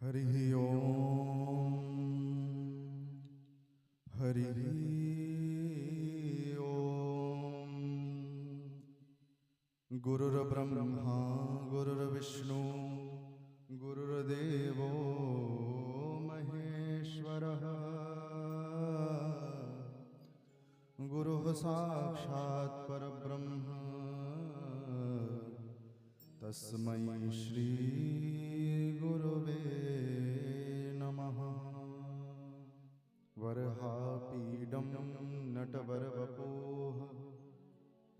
हरिः ओम हरिः ओम। गुरुर्ब्रह्मा गुरुर्विष्णु गुरुर्देवो महेश्वरः। गुरुः साक्षात् परब्रह्म तस्मै श्री गुरुवे नमः। वरहापीडं नटवरवपुः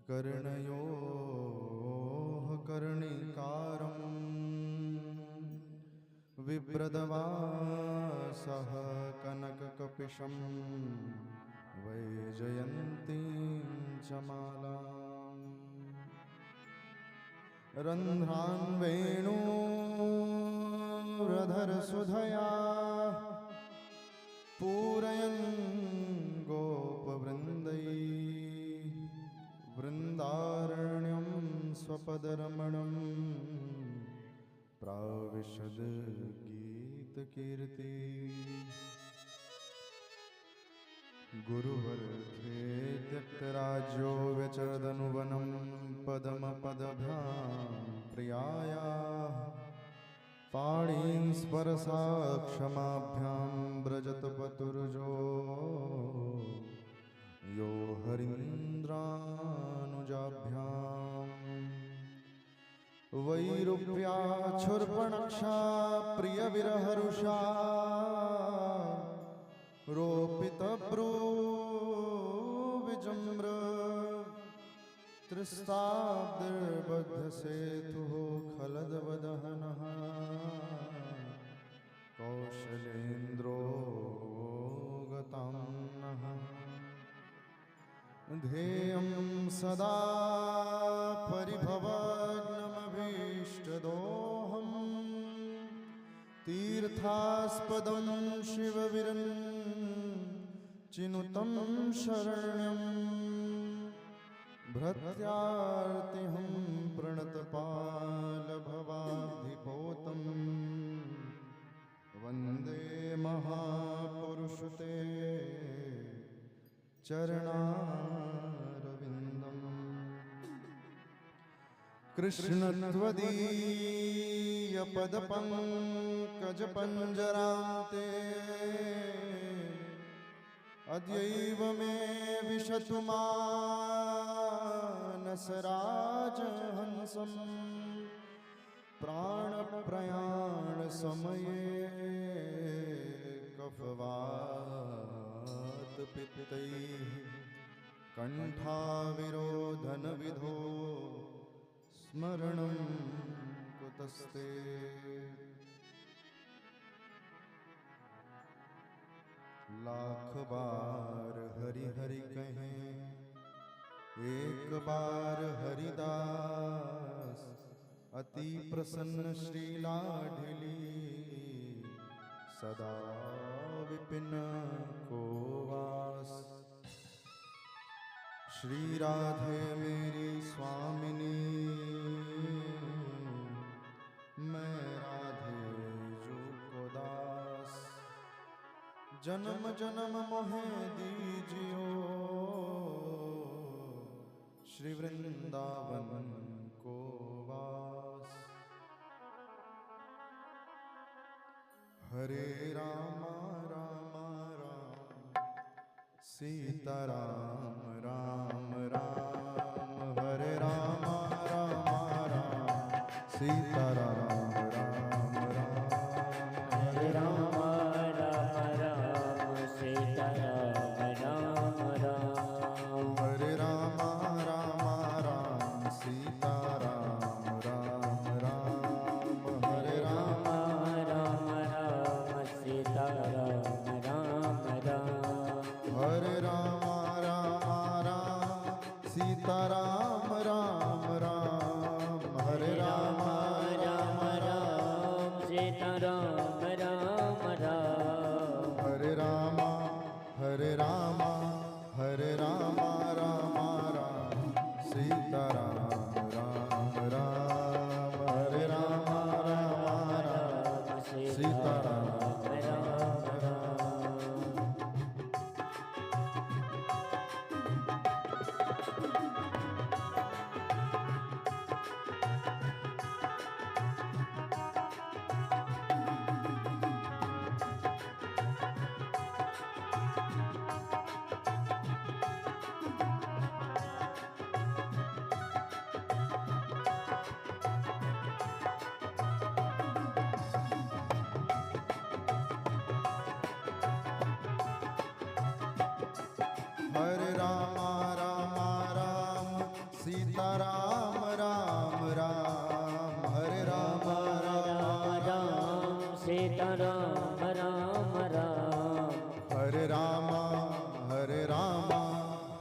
कर्णयोः कर्णिकारम् विप्रदवासः कनककपिशं वैजयन्तीं च मालाम्। रन्ध्रान् वेणुरधरसुधया पूरयन् गोपवृन्दैः वृन्दारण्यं स्वपदरमणं प्राविशद गीतकीर्ति। गुरुवर्थे त्यक्तराज्यो व्यचरदनुवनं पदमपदभ्यां प्रियायाः पाणीं स्पर्शाक्षमाभ्यां व्रजतपतुर्जो यो हरीन्द्रानुजाभ्याम्। वैरूप्याच्छुर्पणक्षा प्रियविरहरुषा रोपितब्रूविजम्र त्रिस्ताब्दिर्बद्धसेतुः खलदवदहनः कौशलेन्द्रो गताम्नः। ध्येयं सदा परिभवग्नमभीष्टदोहम् तीर्थास्पदं शिवविरञ्चिनुतं शरण्यं भृत्यार्तिहं प्रणतपालभवाब्धिपोतं वन्दे महापुरुषते चरणारविन्दम्। कृष्णत्वदीयपदपङ्कजपञ्जरान्ते अद्यैव मे विशतु मानसराजहंसम्। प्राणप्रयाणसमये कफवातपित्तैः कण्ठाविरोधनविधो स्मरणं कुतस्ते। लाख बार हरि हरि कहें एक बार हरिदास। अति प्रसन्न श्री लाडली सदा विपिन को वास। श्री राधे मेरी स्वामिनी मैं राधे जू को दास। जन्म जन्म मोहे दीजियो श्री वृंदावन को वास। हरे राम राम राम सीता राम राम राम। हरे राम राम राम सीता राम राम राम। हरे राम राम राम सीता राम राम राम। हरे राम राम राम सीता राम राम राम। हरे राम राम राम सीता राम राम राम। हरे राम राम राम सीता राम राम राम। हरे राम राम राम सीता राम राम राम। हरे राम हरे राम हरे राम राम राम सीता राम राम राम। हरे राम राम राम सीताराम राम राम। हरे राम राम राम सीताराम राम राम हरे राम राम राम सीता राम राम राम। हरे राम हरे राम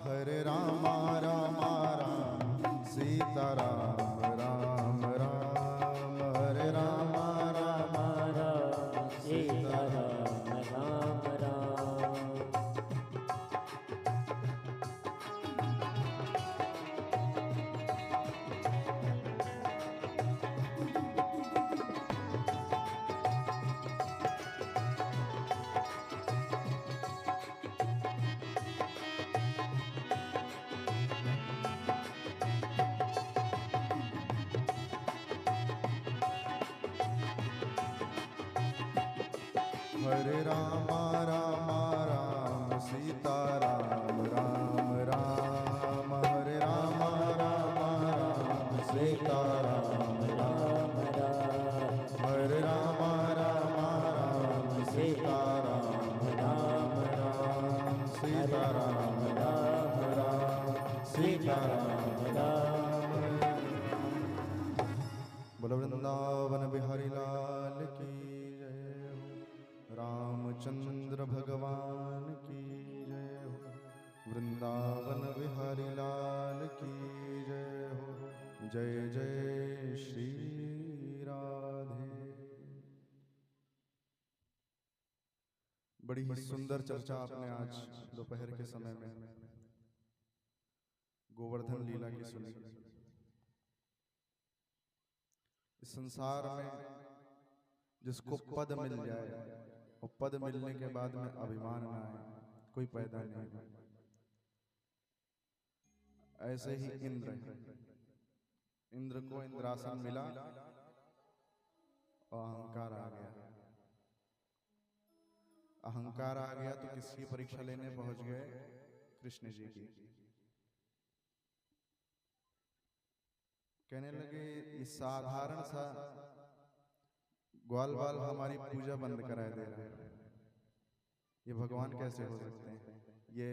हरे राम राम राम सीताराम राम राम हरे राम राम राम सीता राम राम राम। हरे राम राम राम सीताराम राम राम हरे राम राम राम सीताराम राम राम। हरे राम राम राम सीताराम राम राम सीताराम राम राम सीताराम राम। बोलो वृंदावन बिहारी लाल की जय हो। रामचंद्र भगवान की जय हो। वृंदावन बिहारी लाल की जय हो। जय जय श्री राधे। बड़ी ही सुंदर चर्चा आपने आज दोपहर के समय में गोवर्धन लीला की सुनी। इस संसार में जिसको पद मिल जाए और पद मिलने के बाद में अभिमान ना आए, कोई पैदा नहीं। ऐसे ही इंद्र को इंद्रासन मिला और अहंकार आ गया। अहंकार आ गया तो किसकी परीक्षा लेने पहुंच गए? कृष्ण जी की। कहने लगे ये साधारण सा ग्वाल बाल हमारी पूजा बंद कराए दे रहा है, ये भगवान कैसे हो सकते हैं? ये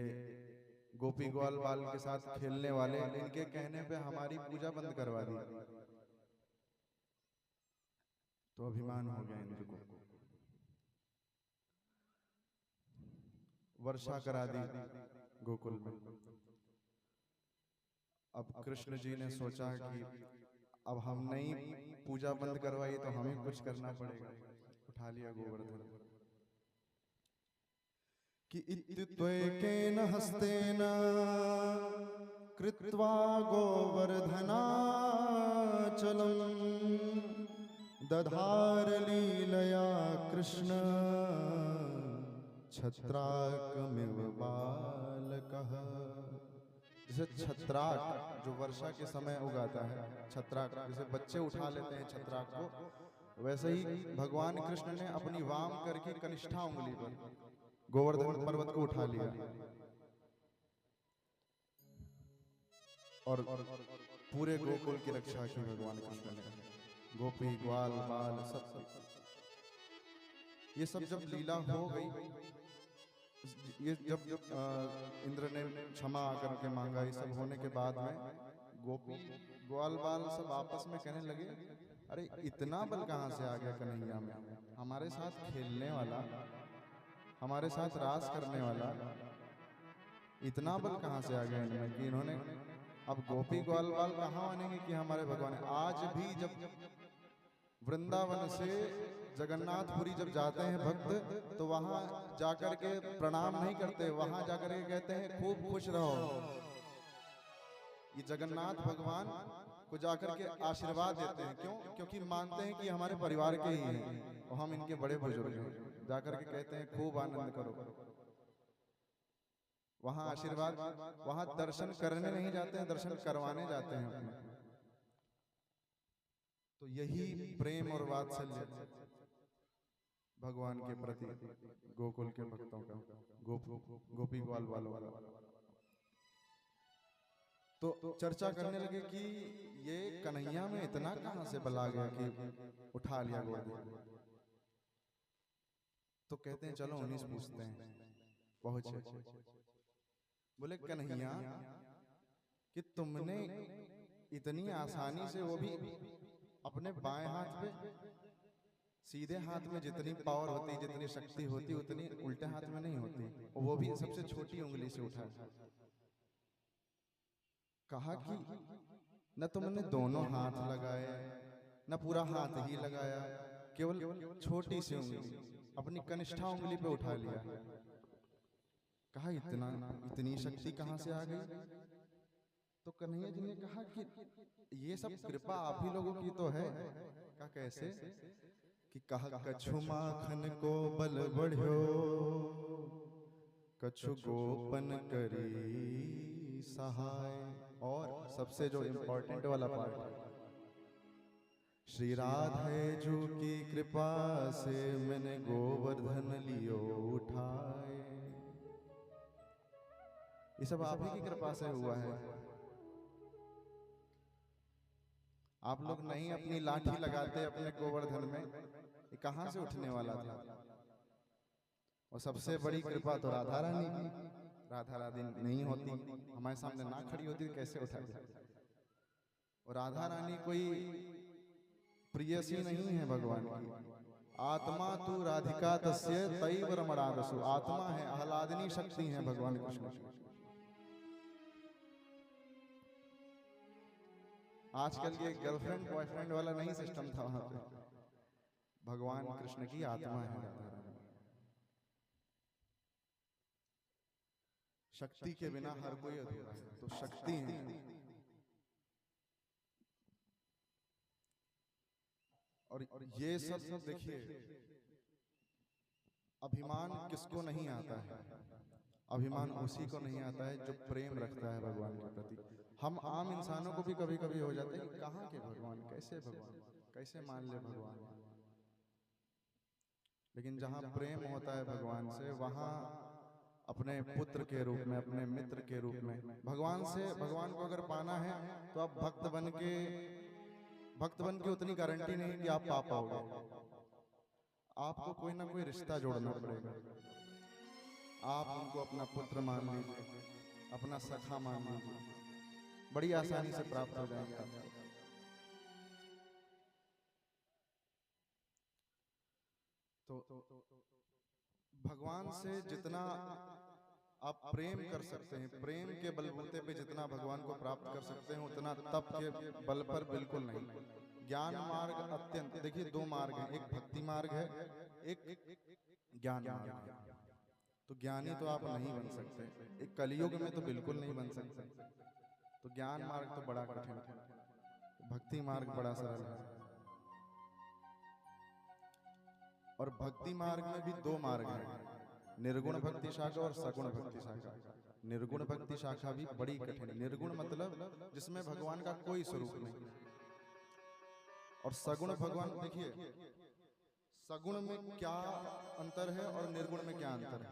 गोपी ग्वाल बाल के साथ खेलने वाले इनके कहने पे हमारी पूजा बंद करवा दी। तो अभिमान हो गया इंद्र को। वर्षा करा दी गोकुल में। अब कृष्ण जी ने सोचा कि अब हम नहीं पूजा बंद करवाई तो हमें कुछ करना पड़ेगा। उठा लिया गोवर्धन कि इत्युत्वेकेन हस्तेन कृत्वा गोवर्धनाचलं दधार लीलया कृष्ण छत्राकमिव बालकः। जैसे छत्राक जो वर्षा के समय उगाता है, छत्राक जैसे बच्चे उठा लेते हैं छत्राक को, वैसे ही भगवान कृष्ण ने अपनी वाम करके कनिष्ठा उंगली पर गोवर्धन पर्वत को उठा लिया और पूरे गोकुल की रक्षा की भगवान कृष्ण ने। गोपी ग्वाल बाल सब ये सब जब लीला हो गई, ये जब इंद्र ने क्षमा आकर के मांगा, ये सब होने के बाद में गोपी ग्वाल बाल सब आपस में कहने लगे, अरे इतना बल कहाँ से आ गया कन्हैया में? हमारे साथ खेलने वाला, हमारे साथ रास करने वाला, इतना बल कहाँ से आ गया इनमें कि इन्होंने अब गोपी ग्वाल बाल कहाँ मानेंगे कि हमारे भगवान। आज भी जब वृंदावन से जगन्नाथपुरी जब जाते हैं भक्त, तो वहां जाकर के प्रणाम नहीं करते, वहां जाकर के कहते हैं खूब खुश रहो। ये जगन्नाथ भगवान को जाकर के आशीर्वाद देते हैं। क्यों? क्योंकि मानते हैं कि हमारे परिवार के ही हैं। और हम इनके बड़े बुजुर्ग हैं, जाकर के कहते हैं खूब आनंद करो। वहां आशीर्वाद, वहां दर्शन करने नहीं जाते हैं, दर्शन करवाने जाते हैं अपने। तो यही प्रेम और वात्सल्य भगवान के प्रति गोकुल के भक्तों का, गोपी ग्वाल वालों का। तो चर्चा करने लगे कि ये कन्हैया में इतना कहां से बल आ गया कि उठा लिया गोद में। तो कहते हैं चलो उन्हीं से पूछते हैं। पहुंचे, बोले कन्हैया कि तुमने इतनी आसानी से, वो भी अपने बाएं हाथ पे, सीधे हाथ में जितनी पावर होती, जितनी शक्ति होती, उतनी उल्टे हाथ में नहीं होती, और वो भी सबसे छोटी उंगली से उठा। कहा कि न तुमने दोनों हाथ लगाए, न पूरा हाथ ही लगाया, केवल छोटी सी उंगली, अपनी कनिष्ठा उंगली पे उठा लिया। कहा इतनी शक्ति कहां से आ गई? तो कन्हैया जी ने कहा कि ये सब कृपा आप ही लोगों की तो है। कहा कैसे? कि कहा कछु माखन को बल बढ़्यो, कछु गोपन करी सहाय। और सबसे जो इम्पोर्टेंट वाला पार्ट, श्री राधे जू की कृपा से मैंने गोवर्धन लियो उठाए। ये सब आप ही की कृपा से हुआ है। आप लोग नहीं अपनी लाठी लगाते अपने गोवर्धन में, ये कहां से उठने वाला था? और सबसे बड़ी कृपा तो राधा रानी की। राधा रानी नहीं होती, हमारे सामने ना खड़ी होती, कैसे उठाते? और राधा रानी कोई प्रियसी नहीं है भगवान की। आत्मा तू राधिका तस्य तैव रमणादसु। आत्मा है, आह्लादनी शक्ति है भगवान कृष्ण। आजकल ये गर्लफ्रेंड बॉयफ्रेंड वाला नहीं सिस्टम था वहां पे। भगवान कृष्ण की आत्मा है राधा रानी। शक्ति के बिना हर कोई अधूरा है, तो शक्ति है। और ये सब देखिए, अभिमान किसको नहीं आता है? अभिमान उसी को नहीं आता है जो प्रेम रखता है भगवान के प्रति। हम आम इंसानों को भी कभी कभी हो जाते हैं कि कहाँ के भगवान, कैसे भगवान, कैसे मान ले भगवान। लेकिन जहाँ प्रेम होता है भगवान से, वहाँ अपने पुत्र के रूप में, अपने मित्र के रूप में भगवान से, भगवान को अगर पाना है तो आप भक्त बन के उतनी गारंटी नहीं कि आप पा पाओगे। आपको कोई ना कोई रिश्ता जोड़ना पड़ेगा। आप उनको अपना पुत्र मान लीजिए, अपना सखा मान लीजिए, बड़ी आसानी से प्राप्त हो जाएंगे आपको। तो भगवान से जितना आप प्रेम कर सकते हैं, प्रेम के बलबूते पे जितना भगवान को प्राप्त कर सकते हैं, उतना तप के बल पर बिल्कुल नहीं। ज्ञान मार्ग अत्यंत, देखिए दो मार्ग हैं, एक भक्ति मार्ग है, एक ज्ञान मार्ग है। तो ज्ञानी तो आप नहीं बन सकते, एक कलयुग में तो बिल्कुल नहीं बन सकते। तो ज्ञान मार्ग तो बड़ा कठिन है, भक्ति मार्ग बड़ा सरल है। और भक्ति मार्ग में भी दो मार्ग हैं, निर्गुण भक्ति शाखा और सगुण भक्ति शाखा। निर्गुण भक्ति शाखा भी बड़ी कठिन है। निर्गुण मतलब जिसमें भगवान का कोई स्वरूप नहीं। और सगुण भगवान, देखिए सगुण में क्या अंतर है और निर्गुण में क्या अंतर है।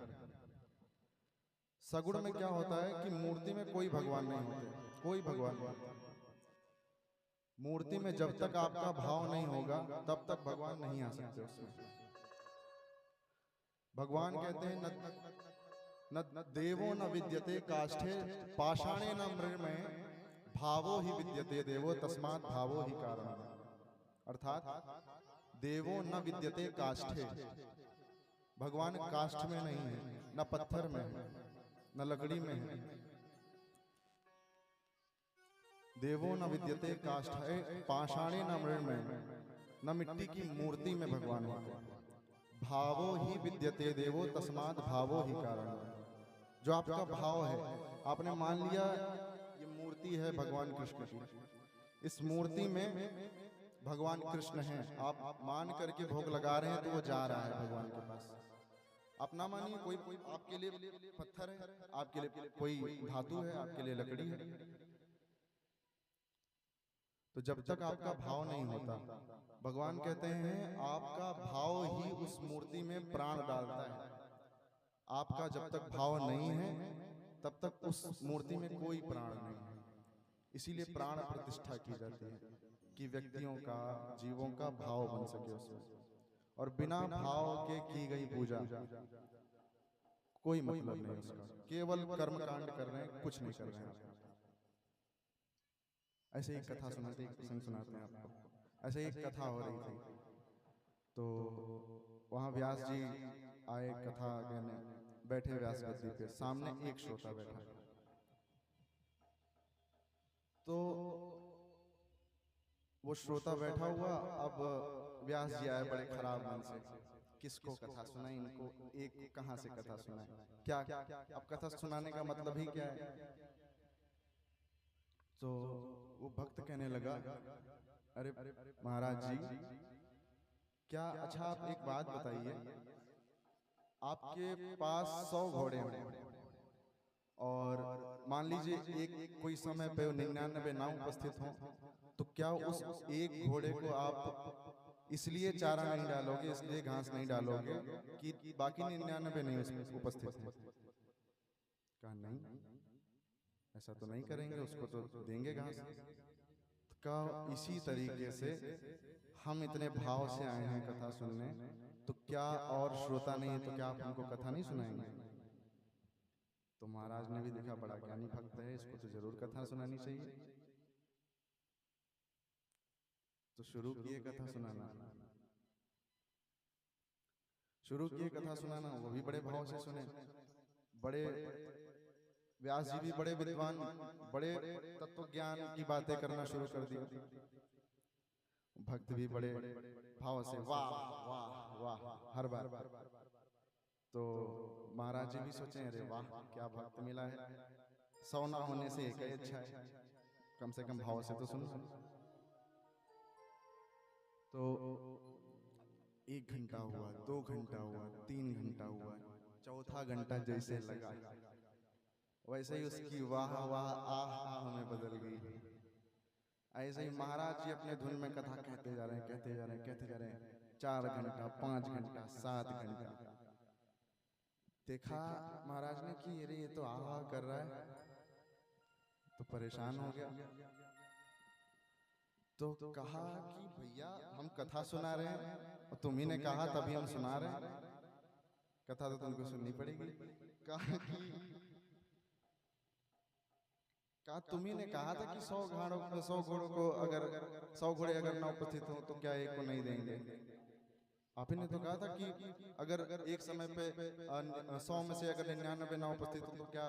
सगुण में क्या होता है कि मूर्ति में कोई भगवान नहीं होते, कोई भगवान नहीं। मूर्ति में जब तक आपका भाव नहीं होगा तब तक भगवान नहीं आ सकते उसमें। भगवान कहते हैं न देवो न विद्यते काष्ठे पाषाणे न मृण्मये भावो ही विद्यते देवो तस्मात् भावो ही कारण। अर्थात देवो न विद्यते काष्ठे, भगवान काष्ठ में नहीं है, न पत्थर में है, न लकड़ी में है। देवो न विद्यते काष्ठे पाषाणे न मृण्मये, न मिट्टी की मूर्ति में भगवान होते हैं। भावो ही विद्यते देवो तस्मात् भावो ही कारण। जो आपका भाव है, आपने मान लिया ये मूर्ति है भगवान कृष्ण की, इस मूर्ति में भगवान कृष्ण हैं, आप मान करके भोग लगा रहे हैं तो वो जा रहा है भगवान के पास। आप ना मानिए, कोई आपके लिए पत्थर है, आपके लिए कोई धातु है, आपके लिए लकड़ी है। तो जब तक आपका भाव नहीं होता, भगवान कहते हैं आपका भाव ही उस मूर्ति में प्राण डालता है। आपका जब तक भाव नहीं है तब तक उस मूर्ति में कोई प्राण नहीं है। इसीलिए प्राण प्रतिष्ठा की जाती है कि व्यक्तियों का, जीवों का भाव बन सके उसमें। और बिना भाव के की गई पूजा कोई मतलब नहीं उसका, केवल कर्म कांड कर रहे हैं, कुछ नहीं कर रहे हैं। ऐसे एक कथा सुनाते, एक प्रसंग सुनाते हैं आपको। ऐसे एक कथा हो रही थी, तो वहाँ व्यास जी आए कथा कहने, बैठे व्यास गद्दी पे, सामने एक श्रोता बैठा। तो वो श्रोता बैठा हुआ, अब व्यास जी आए बड़े खराब मन से, किसको कथा सुनाई, इनको एक कहाँ से कथा सुनाए, क्या अब कथा सुनाने का मतलब ही क्या है। तो वो भक्त कहने लगा, अरे महाराज जी, क्या, अच्छा आप एक बात बताइए, आपके पास 100 घोड़े हैं और मान लीजिए एक कोई समय पे 99 ना उपस्थित हों, तो क्या उस एक घोड़े को आप इसलिए चारा नहीं डालोगे, इसलिए घास नहीं डालोगे कि बाकी 99 नहीं उपस्थित हैं? कहा नहीं, ऐसा तो नहीं करेंगे, उसको तो देंगे घास। का इसी तरीके से हम इतने भाव से आए हैं कथा सुनने, तो क्या और श्रोता नहीं है तो क्या आप हमको कथा नहीं सुनाएंगे? तो महाराज ने भी देखा बड़ा ज्ञानी भक्त है, इसको तो जरूर कथा सुनानी चाहिए। तो शुरू किए कथा सुनाना, शुरू किए कथा सुनाना। वो भी बड़े भाव से सुने। बड़े व्यास जी भी बड़े विद्वान, बड़े तत्व ज्ञान की बातें करना शुरू कर दी। भक्त भी बड़े भाव से वाह वाह वाह हर बार। तो महाराज जी भी सोचे, अरे वाह क्या भक्त मिला है, 100 ना होने से एक ही अच्छा है, कम से कम भाव से तो सुन। तो 1 घंटा हुआ, 2 घंटा हुआ, 3 घंटा हुआ, चौथा घंटा जैसे लगा वैसे ही उसकी वाह वाह आह आह में बदल गई। ऐसे ही महाराज जी अपने धुन में कथा कहते जा रहे हैं, कहते जा रहे हैं, कहते जा रहे हैं। 4 घंटा, 5 घंटा, 7 घंटा। देखा महाराज ने कि अरे ये तो आह आह कर रहा है, तो परेशान हो गया। तो कहा कि भैया हम कथा सुना रहे हैं और तुम ही ने कहा तभी हम सुना रहे हैं, कथा तो तुमको सुननी पड़ेगी। कहा तुम्ही ने कहा था कि 100 घोड़ों को अगर 100 घोड़े अगर ना उपस्थित हो तो क्या एक को नहीं देंगे? आप ही ने तो कहा था कि अगर एक समय पे 100 में से अगर 99 ना उपस्थित हो तो क्या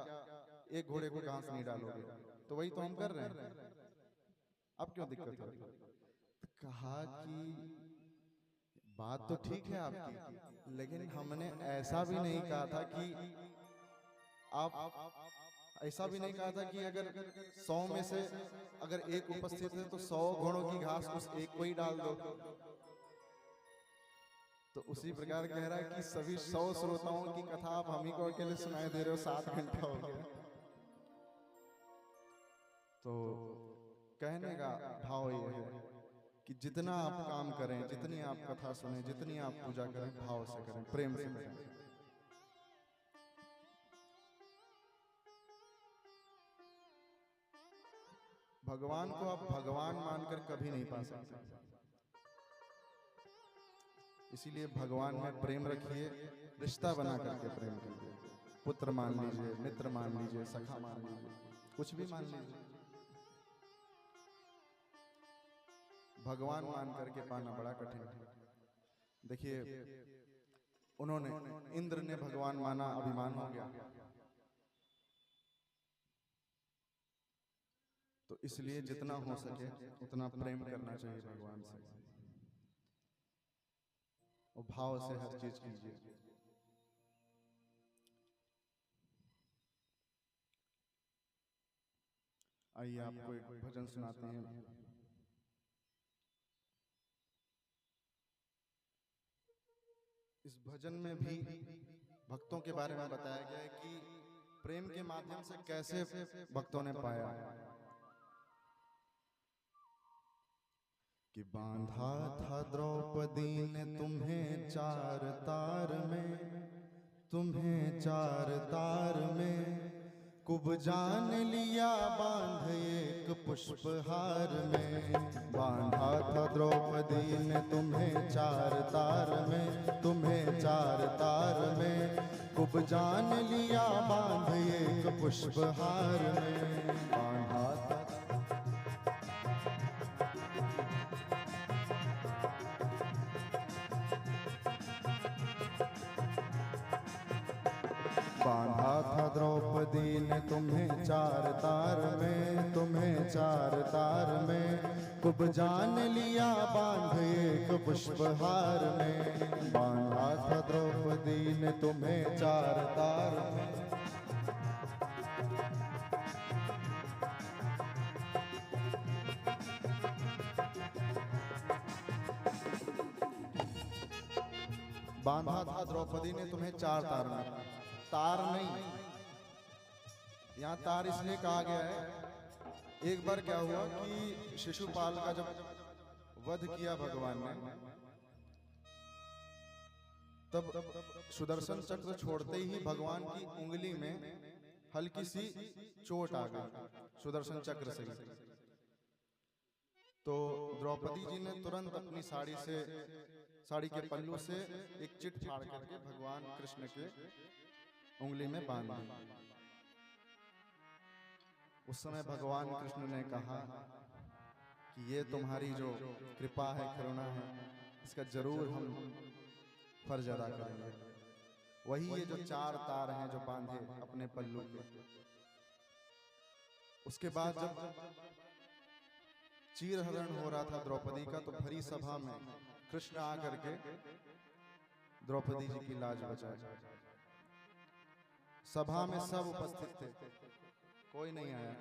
एक घोड़े को घास नहीं डालोगे? तो वही तो हम कर रहे हैं, अब क्यों दिक्कत हो? तो कहा कि बात तो ठीक है आपकी, लेकिन हमने ऐसा भी नहीं कहा था कि आप ऐसा भी नहीं कहा था कि अगर 100 में से अगर एक उपस्थित है तो 100 घोड़ों की घास उस एक को ही डाल दो। तो उसी प्रकार कह रहा है कि सभी 100 श्रोताओं की कथा आप हम ही को अकेले सुनाई दे रहे हो, 7 घंटा हो गया। तो कहने का भाव ये है कि जितना आप काम करें, जितनी आप कथा सुने, जितनी आप पूजा करें, भाव से करें, प्रेम से करें। भगवान को आप भगवान मानकर कभी नहीं पा सकते, इसीलिए भगवान में प्रेम रखिए, रिश्ता बना करके प्रेम कीजिए। पुत्र मान लीजिए, मित्र मान लीजिए, सखा मान लीजिए, कुछ भी मान लीजिए, भगवान मान करके पाना बड़ा कठिन है। देखिए उन्होंने, इंद्र ने भगवान माना, अभिमान हो गया, तो इसलिए जितना हो सके उतना प्रेम करना चाहिए भगवान से, और भाव से हर चीज कीजिए। आइए आपको एक भजन सुनाते हैं। इस भजन में भी भक्तों के बारे में बताया गया है कि प्रेम के माध्यम से कैसे भक्तों ने पाया कि बांधा था द्रौपदी ने तुम्हें चार तार में, तुम्हें चार तार में, कुब जान लिया बांध एक पुष्पहार में। बांधा था द्रौपदी ने तुम्हें चार तार में, तुम्हें चार तार में, कुब जान लिया बांध एक पुष्पहार में। बांधा था बांधा था द्रौपदी ने तुम्हें चार तार में, तुम्हें चार तार में, कुब जान लिया बांध एक पुष्पहार में। बांधा था द्रौपदी ने तुम्हें चार तार में। बांधा था द्रौपदी ने तुम्हें चार तार में, तार नहीं, यहाँ तार इसलिए कहा गया है। एक बार क्या हुआ कि शिशुपाल का जब वध किया भगवान ने, तब सुदर्शन चक्र छोड़ते ही भगवान की उंगली में हल्की सी चोट आ गई सुदर्शन चक्र से। तो द्रौपदी जी ने तुरंत अपनी साड़ी के पल्लू से एक चिट फाड़ करके भगवान कृष्ण के उंगली में बांध दी। उस समय भगवान कृष्ण ने कहा कि ये तुम्हारी जो कृपा है, करुणा है, इसका जरूर हम फर्ज अदा करेंगे। वही ये जो चार तार हैं जो बांधे अपने पल्लू पे। उसके बाद जब चीर हरण हो रहा था द्रौपदी का, तो भरी सभा में कृष्ण आकर के द्रौपदी जी की लाज बचाई। सभा में सब उपस्थित थे, कोई नहीं आया।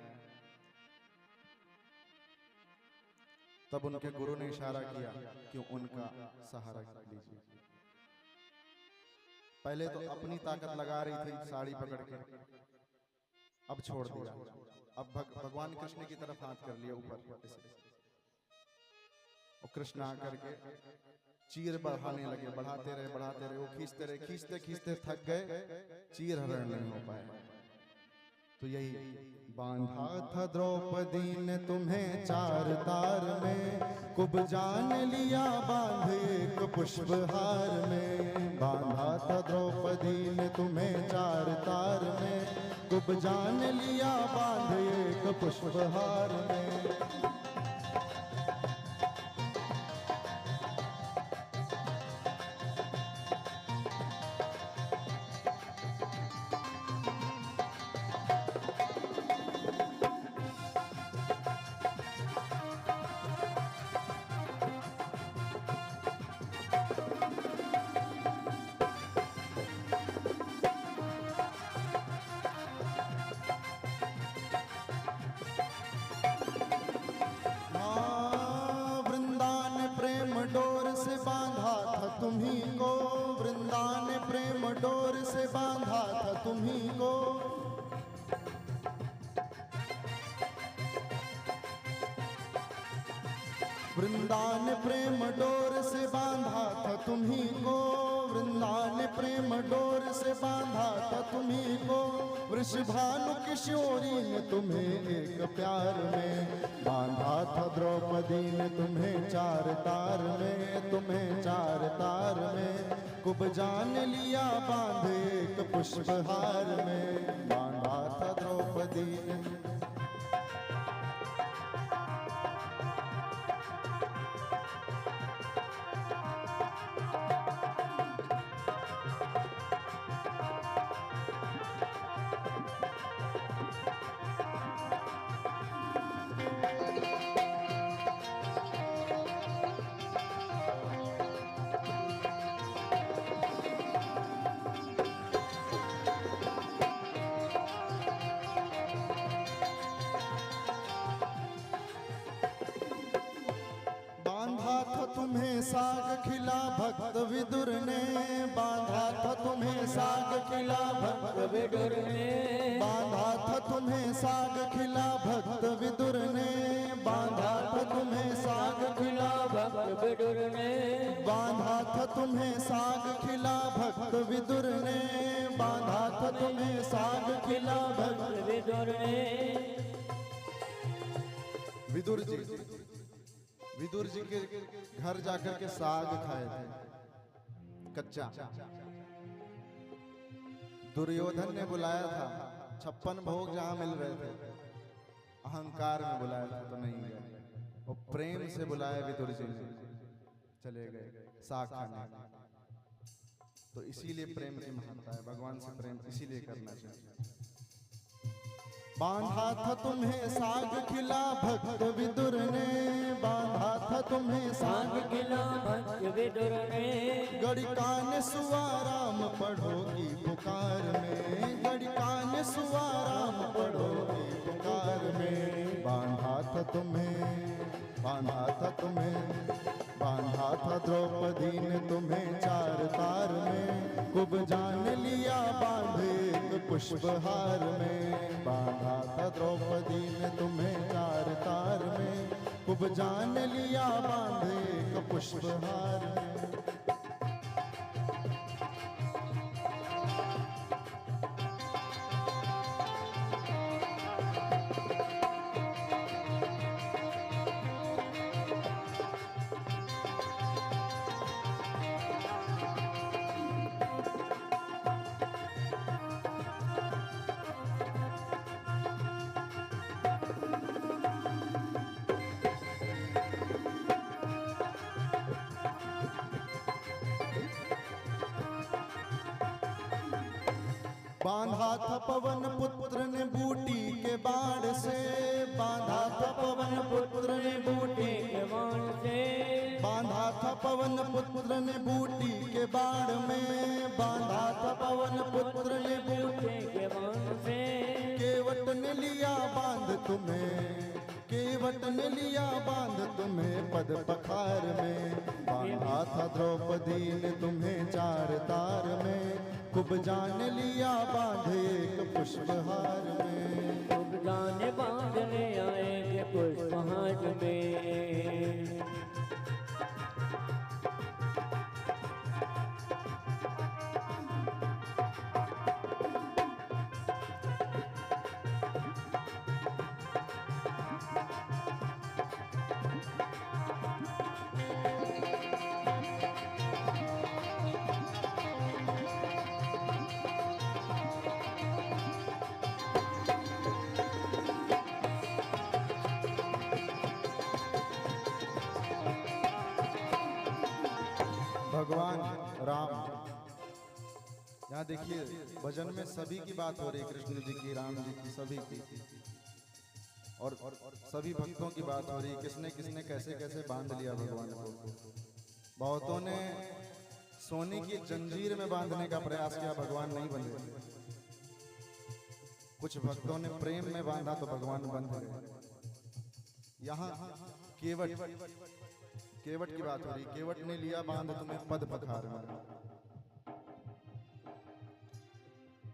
तब उनके गुरु ने इशारा किया कि उनका सहारा लीजिए। पहले तो अपनी ताकत लगा रही थी साड़ी पकड़ के, अब छोड़ दिया। अब भगवान कृष्ण की तरफ हाथ कर लिया ऊपर ऐसे। और कृष्ण आकर के चीर बढ़ाने लगे, बढ़ाते रहे, वो खींचते रहे, खींचते थक गए, चीर हरण नहीं हो पाए। तो यही बांधा था द्रौपदी ने तुम्हें चार तार में, कुब जान लिया बांध एक पुष्पहार में। बांधा था द्रौपदी ने तुम्हें चार तार में, कुब जान लिया बांध एक पुष्पहार में। तुम्ही को वृंदावन प्रेम डोर से बांधा था, तुम्ही को वृंदावन प्रेम डोर से बांधा था, तुम्ही को वृंदावन प्रेम डोर से बांधा था, तुम्ही को वृषभानु किशोरी ने तुम्हें एक प्यार में बांधा था। द्रौपदी ने तुम्हें चार तार में, तुम्हें चार तार में, कुब जान लिया बांध एक पुष्पहार में। बांधा था द्रौपदी ने। तुम्हें साग खिला भक्त विदुर ने, बांधा था तुम्हें साग खिला भक्त विदुर ने, बांधा था तुम्हें साग खिला भक्त विदुर ने, बांधा था तुम्हें साग खिला भक्त विदुर ने, बांधा था तुम्हें साग खिला भक्त विदुर ने, बांधा था तुम्हें साग खिला भक्त विदुर ने। विदुर जी के घर जाकर के साग खाए थे कच्चा। दुर्योधन ने बुलाया था, 56 भोग जहां मिल रहे थे, अहंकार में बुलाया था तो नहीं गए, और प्रेम से बुलाया विदुर जी ने, चले गए साग खाने। तो इसीलिए प्रेम की महत्ता है, भगवान से प्रेम इसीलिए करना चाहिए। बांधा था तुम्हें साग खिला भक्त विदुर ने, बांधा था तुम्हें साग खिला भक्त विदुर ने, गड़िकान सुआराम पढ़ोगी पुकार में, गड़िकान सुआराम पढ़ोगी पुकार में। बांधा था तुम्हें, बांधा था तुम्हें, बांधा था द्रौपदी ने तुम्हें 4 तार में, कुब जान लिया बांधे एक पुष्पहार में। बांधा था द्रौपदी ने तुम्हें 4 तार में, कुब जान लिया बांधे एक पुष्पहार में। बांधा था पवन पुत्र ने बूटी के बाण से, बांधा था पवन पुत्र ने बूटी के बाण से, बांधा था पवन पुत्र ने बूटी के बाण में, बांधा था पवन पुत्र ने बूटी के बाण से, केवट ने लिया बांध तुम्हें, केवट ने लिया बांध तुम्हें पद पखार में। बांधा था द्रौपदी ने तुम्हें 4 तार में, कुब जान लिया बांधे एक पुष्पहार में। कुब जान बांधने आएंगे पुष्पहार में। भगवान राम, यहाँ देखिए भजन में सभी की बात हो रही है, कृष्ण जी की, राम जी की, सभी की, और सभी भक्तों की बात हो रही है। किसने किसने कैसे कैसे बांध लिया भगवान को। बहुतों ने सोने की जंजीर में बांधने का प्रयास किया, भगवान नहीं बंधे। कुछ भक्तों ने प्रेम में बांधा तो भगवान बंध गए। यहाँ केवट की बात हो रही। केवट ने लिया बांध तुम्हें पद पखार में।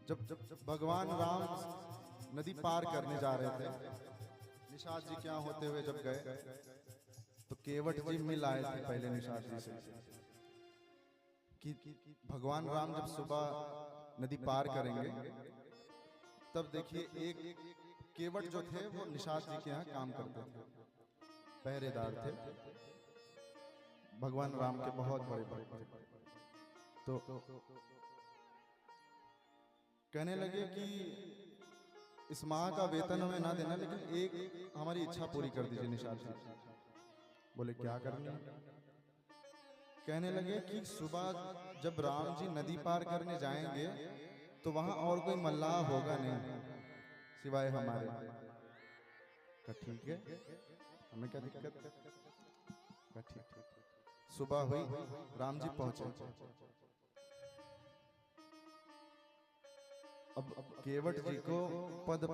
जब भगवान राम नदी पार करने जा रहे थे, निषाद जी क्या होते हुए जब गए तो केवट जी मिल आए थे पहले निषाद जी से कि भगवान राम जब सुबह नदी पार करेंगे तब देखिए एक केवट जो थे वो निषाद जी के यहाँ काम करते थे, पहरेदार थे, भगवान राम के बहुत बड़े भक्त थे। तो कहने लगे कि इस माह का वेतन हमें ना देना, लेकिन एक हमारी इच्छा पूरी कर दीजिए निषाद जी। बोले क्या करनी है? कहने लगे कि सुबह जब राम जी नदी पार करने जाएंगे तो वहां और कोई मल्लाह होगा नहीं सिवाय हमारे। ठीक है, हमें क्या दिक्कत है? ठीक। सुबह हुई, राम जी पहुंचे। अब केवट जी को पद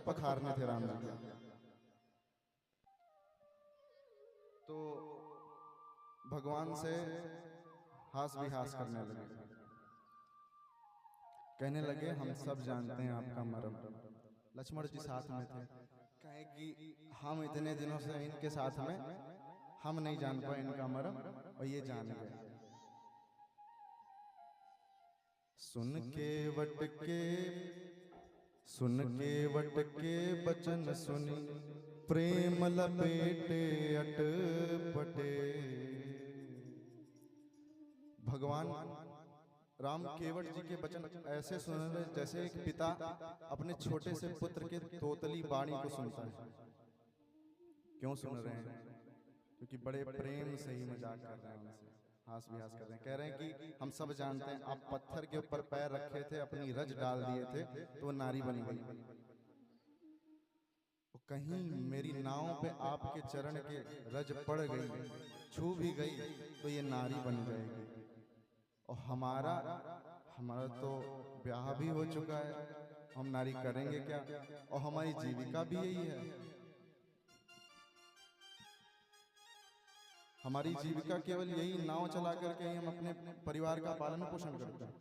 पखारने थे राम जी। तो भगवान से हास विहास करने लगे, कहने लगे हम सब जानते हैं आपका मर्म। लक्ष्मण जी साथ में थे, कहे कि हम इतने दिनों से इनके साथ में हम नहीं जान पाए इनका मर्म और ये जान गए। सुन के वट के बचन सुनी, प्रेम लपेटे अटपटे। भगवान राम केवट जी के वचन ऐसे सुन रहे जैसे एक पिता अपने छोटे से पुत्र के तोतली वाणी को सुनता है। क्यों सुन रहे हैं? क्योंकि बड़े प्रेम से ही मजाक कर रहे हैं, उनसे हास विहास कर रहे हैं। कह रहे हैं कि हम सब जानते हैं आप पत्थर के ऊपर पैर रखे थे, अपनी रज डाल दिए थे तो वो नारी बन गई। तो कहीं मेरी नाव पे आपके चरण के रज पड़ गई, छू भी गई तो ये नारी बन जाएगी। और हमारा तो ब्याह भी हो चुका है, हम नारी करेंगे क्या? और हमारी जीविका भी यही है, हमारी जीविका केवल यही नाव चला करके ही हम अपने परिवार का पालन पोषण करते हैं।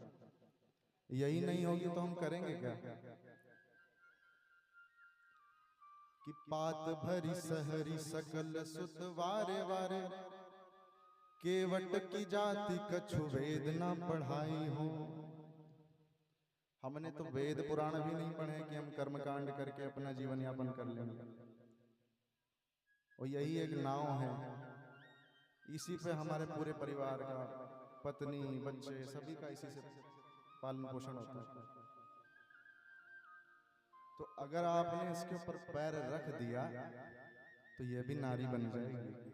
यही नहीं होगी तो हम करेंगे क्या? कि पात भरी सहरी सकल सुत वारे वारे, केवट की जाति कछु वेद ना पढ़ाई हो। हमने तो वेद पुराण भी नहीं पढ़े कि हम कर्मकांड करके अपना जीवन यापन कर लेंगे। और यही एक नाव है, इसी पे हमारे पूरे परिवार का, पत्नी बच्चे सभी का इसी से पालन पोषण होता है। तो अगर आपने इसके ऊपर पैर रख दिया तो ये भी नारी बन जाएगी।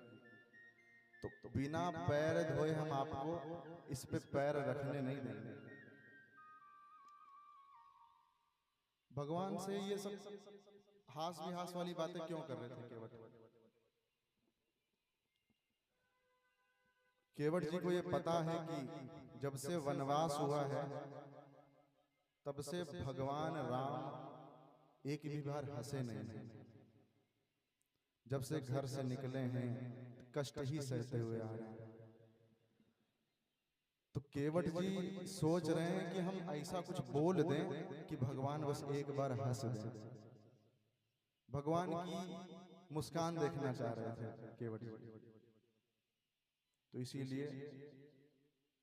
तो बिना पैर धोए हम आपको इस पे पैर रखने नहीं देंगे। भगवान से ये सब हास विहास वाली बातें क्यों कर रहे थे केवट? केवट जी को ये पता है कि जब से वनवास हुआ है तब से भगवान राम एक भी बार हंसे नहीं हैं। जब से घर से निकले हैं कष्ट ही सहते हुए आ रहे हैं। तो केवट जी सोच रहे हैं कि हम ऐसा कुछ बोल दें कि भगवान बस एक बार हंस दें। भगवान की मुस्कान देखना चाह रहे थे केवट जी। तो इसीलिए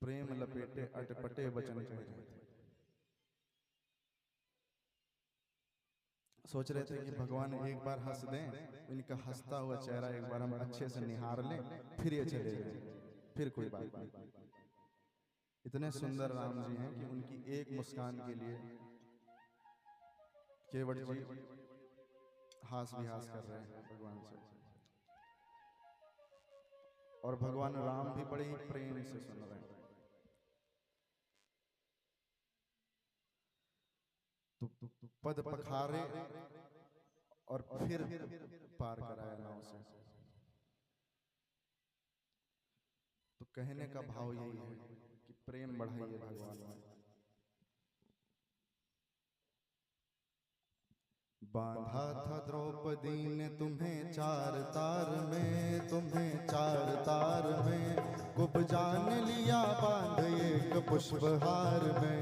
प्रेम लपेटे अटपटे वचन कह रहे थे। सोच रहे थे कि भगवान एक बार हंस दें, इनका हंसता हुआ चेहरा एक बार हम अच्छे से निहार लें, फिर ये चले जाएं, फिर कोई बात नहीं। इतने सुंदर राम जी हैं कि उनकी एक मुस्कान के लिए केवट जी हास विहास कर रहे हैं भगवान से। और भगवान राम भी बड़े ही प्रेम से सुन रहे हैं। तो पद पखारे और फिर पार कराया नाव से। तो कहने का भाव यही है कि प्रेम बढ़ाइए भगवान में। बांधा था द्रौपदी ने तुम्हें चार तार में, तुम्हें चार तार में, कुब जान लिया बांध एक पुष्पहार में।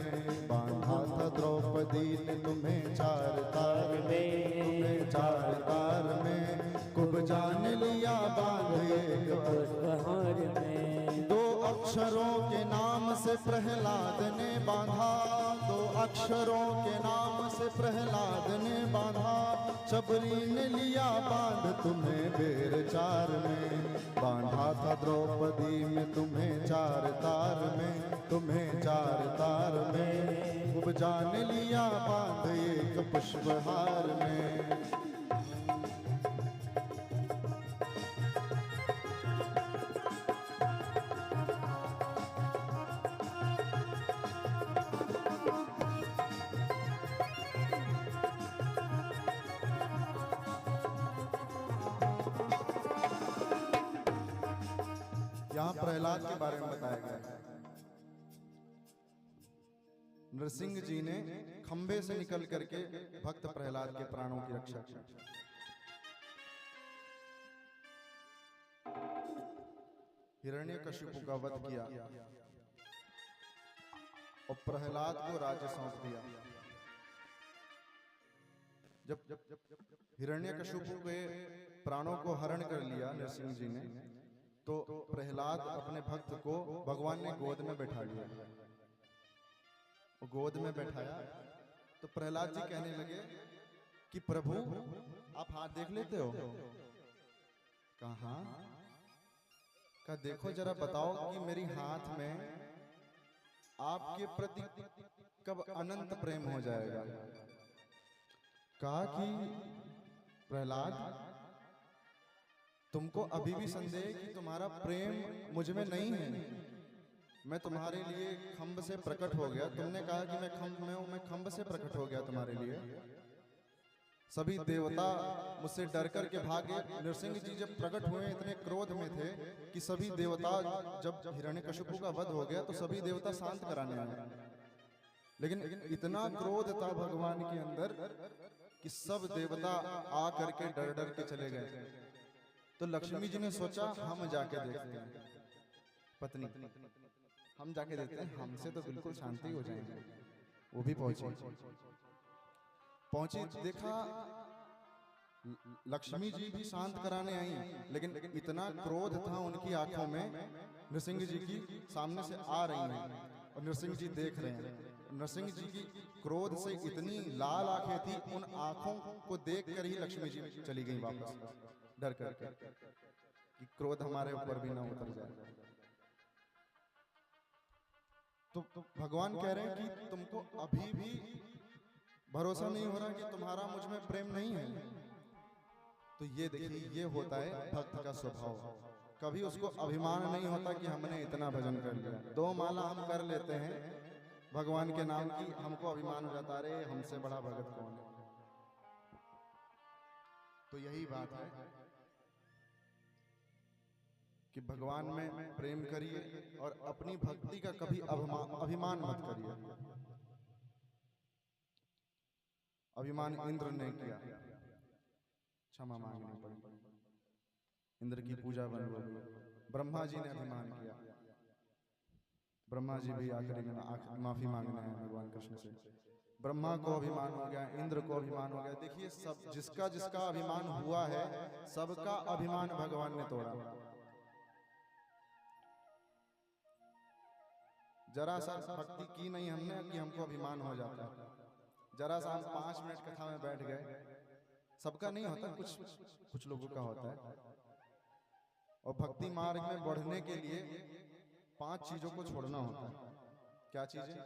बांधा था द्रौपदी ने तुम्हें चार तार में, तुम्हें चार तार में, कुब जान लिया बांध एक पुष्पहार में। दो अक्षरों के नाम से प्रहलाद ने बांधा, दो अक्षरों के नाम से प्रहलाद ने बांधा। शबरी ने लिया बांध तुम्हें बेर चार में। बांधा था द्रौपदी में तुम्हें चार तार में, तुम्हें चार तार में, खूब जान लिया बांध एक पुष्पहार में। यहाँ प्रहलाद के बारे में बताया गया है। नरसिंह जी ने खंबे से निकल करके भक्त प्रहलाद के प्राणों की रक्षा की। हिरण्यकशिपु का वध किया और प्रहलाद को राज्य सौंप दिया। जब हिरण्यकशिपु के प्राणों को हरण कर लिया नरसिंह जी ने, तो प्रहलाद अपने भक्त को भगवान ने गोद में बैठा लिया। गोद में बैठाया तो प्रहलाद जी कहने लगे कि प्रभु आप हाथ देख लेते हो? कहा का देखो जरा बताओ कि मेरी हाथ में आपके प्रति कब अनंत प्रेम हो जाएगा। कहा कि प्रहलाद तुमको अभी भी संदेह कि तुम्हारा प्रेम मुझ में नहीं है। मैं तुम्हारे लिए खंभ से प्रकट हो गया। तुमने कहा कि मैं खंभ में हूं, मैं खंभ से प्रकट हो गया तुम्हारे लिए। सभी देवता मुझसे डर कर के भागे। नरसिंह जी जब प्रकट हुए इतने क्रोध में थे कि सभी देवता, जब हिरण्यकशिपु का वध हो गया तो सभी देवता शांत कराने आए। लेकिन इतना क्रोध था भगवान के अंदर कि सब देवता आ करके डर डर के चले गए। तो लक्ष्मी जी ने सोचा हम जाके देखते हैं, पत्नी हम जाके देखते हैं, हमसे तो बिल्कुल शांति हो जाएगी। वो भी पहुंची, देखा लक्ष्मी जी भी शांत कराने आई, लेकिन इतना क्रोध था उनकी आंखों में। नरसिंह जी की सामने से आ रही हैं और नरसिंह जी देख रहे हैं। नरसिंह जी की क्रोध से इतनी लाल आंखें थी, उन आंखों को देखकर ही लक्ष्मी जी चली गई वापस डर करके कि क्रोध हमारे ऊपर भी ना उतर जाए। तो भगवान कह रहे हैं कि तुमको अभी भी भरोसा नहीं हो रहा कि तुम्हारा मुझ में प्रेम नहीं है। तो ये देखिए, ये होता है भक्त का स्वभाव। कभी उसको अभिमान नहीं होता कि हमने इतना भजन कर लिया। 2 माला हम कर लेते हैं भगवान के नाम की, हमको अभिमान हो जाता है हमसे बड़ा भगत कौन है। तो यही बात है कि भगवान में प्रेम करिए और अपनी भक्ति का कभी अभिमान मत करिए। अभिमान इंद्र ने किया, क्षमा मांगनी पड़ी, इंद्र की पूजा बन गई। ब्रह्मा जी ने अभिमान किया, ब्रह्मा जी भी आखिरी माफी मांगने हैं भगवान कृष्ण से। ब्रह्मा को अभिमान हो गया, इंद्र को अभिमान हो गया। देखिए सब जिसका जिसका अभिमान हुआ है, सबका अभिमान भगवान ने तोड़ा। जरा सा भक्ति की नहीं हमने कि हमको अभिमान हो जाता है। जरा सा हम 5 मिनट कथा में बैठ गए, सबका नहीं होता, कुछ लोगों का होता है। और भक्ति मार्ग में बढ़ने के लिए 5 चीजों को छोड़ना होता है। क्या चीजें?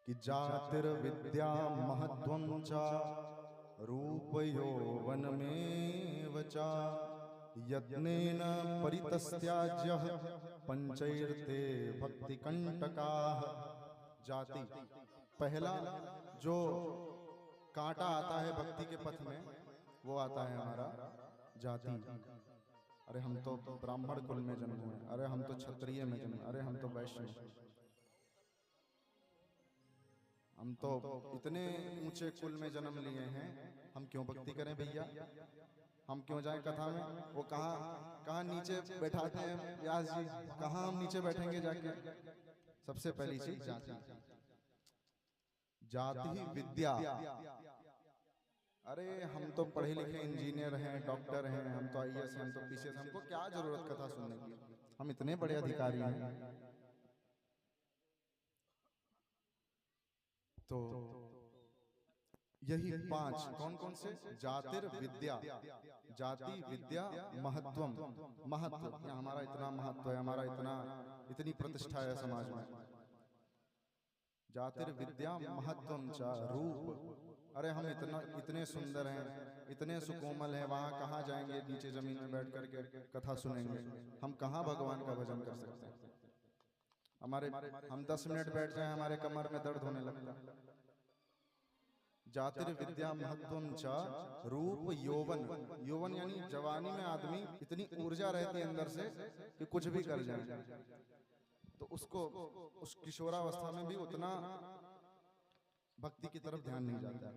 कि जातिर्विद्या महत्वं च रूप यौवनमेव च यत्नेन परितस्त्याज्यः पंचैर्ते भक्ति कंटकाः। जाति, पहला जो कांटा आता है भक्ति के पथ में, वो आता है हमारा जाति। अरे हम तो ब्राह्मण कुल में जन्म हुए, अरे हम तो क्षत्रिय में जन्म, अरे हम तो वैश्य, हम तो इतने ऊंचे कुल में जन्म लिए हैं, हम क्यों भक्ति करें भैया? हम क्यों जाएं कथा में? वो कहाँ नीचे बैठाते हैं व्यास जी, कहाँ हम नीचे बैठेंगे जाके? सबसे पहली चीज जाति। जाति विद्या। अरे हम तो पढ़े लिखे इंजीनियर हैं, डॉक्टर हैं, हम तो IAS हैं, हम तो PCS, हमको क्या जरूरत कथा सुनने की? हम इतने बड़े अधिकारी हैं। तो यही 5 कौन कौन से? जातिर विद्या, जाति विद्या महत्वम, महत्व, हमारा इतना महत्व है, हमारा इतनी प्रतिष्ठा है समाज में। जातिर विद्या महत्वम च रूप। अरे हम इतने सुंदर हैं, इतने सुकोमल हैं, वहां कहाँ जाएंगे? नीचे जमीन में बैठ करके कथा सुनेंगे? हम कहाँ भगवान का भजन कर सकते हैं? हम 10 मिनट बैठ जाएं, हमारे कमर में दर्द होने लगता है। जातिर विद्या महत्वम च रूप यौवन। यौवन यानी जवानी में आदमी इतनी ऊर्जा रहती है अंदर से कि कुछ भी कर जाए, तो उसको उस किशोरावस्था में भी उतना भक्ति की तरफ ध्यान नहीं जाता।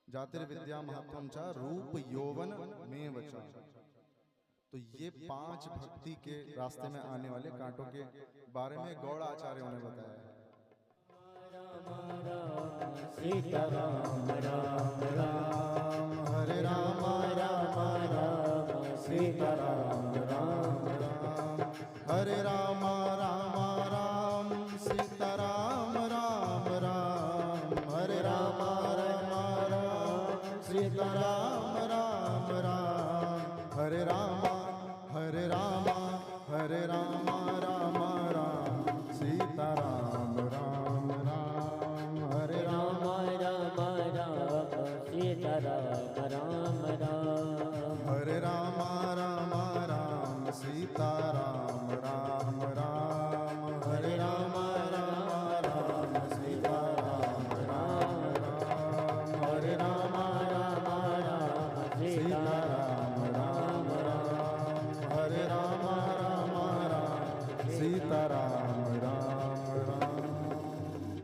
जातिर विद्या महत्वम च रूप यौवन में वचा। तो ये 5 भक्ति के रास्ते में आने वाले कांटों के बारे में गौड़ आचार्यों ने बताया है। सीता राम राम राम हरे राम राम राम सीता राम राम राम हरे राम राम राम सीता राम राम राम हरे राम राम राम सीता राम राम राम हरे राम राम राम सीता राम राम राम हरे राम सीता राम राम राम हरे राम सीता राम राम राम हरे राम सीता राम राम राम हरे राम सीता राम राम राम हरे राम सीता राम